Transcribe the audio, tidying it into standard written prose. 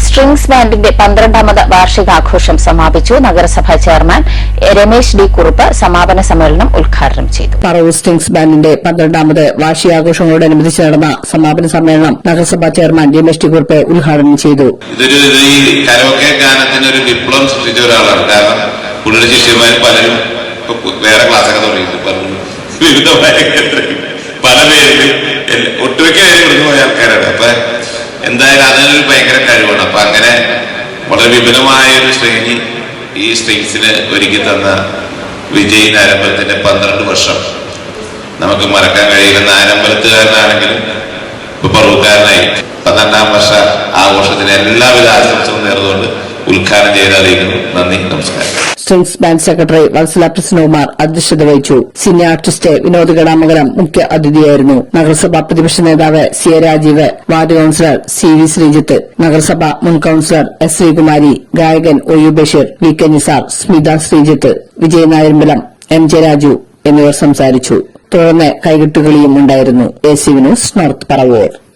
Strings ബാൻഡിന്റെ 12ാമത് വാർഷികാഘോഷം സമാപിച്ചു. നഗരസഭാ chairman Ramesh D Kurup സമാപന സമ്മേളനം ഉദ്ഘാടനം ചെയ്തു. പറവൂർ സ്ട്രിംഗ്സ് ബാൻഡിന്റെ 12ാമത് വാർഷികാഘോഷങ്ങളോടനുബന്ധിച്ച് നടന്ന സമാപന സമ്മേളനം നഗരസഭാ ചെയർമാൻ രമേശ് ഡി കുറുപ്പ് ഉദ്ഘാടനം ചെയ്തു. ഈ കരോക്കെ ഗാനത്തിന് ഒരു വിപ്ലവം സൃഷ്ടിച്ച ഒരാളാണ്. കാരണം പുള്ളിയുടെ ശിഷ്യന്മാർ പലരും വേറെ ക്ലാസ്സൊക്കെ തുടങ്ങിയിട്ടുണ്ട്. വിവിധമായ പല പേരിലും ഒട്ടുമിക്ക പേര് കൊടുത്തു പോയ ആൾക്കാരാണ്. അപ്പൊ എന്തായാലും അതിനൊരു ഭയങ്കര കഴിവാണ്. അപ്പൊ അങ്ങനെ വളരെ വിപുലമായ ഒരു ശ്രേണി ഈ സ്ട്രിംഗ്സിന് ഒരുക്കി തന്ന വിജയ് നാരമ്പലത്തിന്റെ 12 വർഷം നമുക്ക് മറക്കാൻ കഴിയില്ല. നാരമ്പലത്തുകാരനാണെങ്കിലും ഇപ്പൊ പറവൂർക്കാരനായി 12ാം വർഷ ആഘോഷത്തിന് എല്ലാവിധ ആശംസകളും നേർന്നുകൊണ്ട് ഉദ്ഘാടനം ചെയ്ത് അറിയിക്കുന്നു. നന്ദി, നമസ്കാരം. Strings band secretary Vatsala Prasannakumar അധ്യക്ഷത വഹിച്ചു. സീനിയർ ആർട്ടിസ്റ്റ് വിനോദ് കടാമംഗലം മുഖ്യ അതിഥിയായിരുന്നു. നഗരസഭാ പ്രതിപക്ഷ നേതാവ് C A Rajeev, ward councillor C V Sreejith, നഗരസഭ മുൻ കൌൺസിലർ എസ് ശ്രീകുമാരി, ഗായകൻ O U Basheer, V K Nisar, Smitha Sreejith, Vijay Nayambalam, M J Raju എന്നിവർ സംസാരിച്ചു. തുടർന്ന് കൈകൊട്ടുകളിയും ഉണ്ടായിരുന്നു. A C V news north Paravur.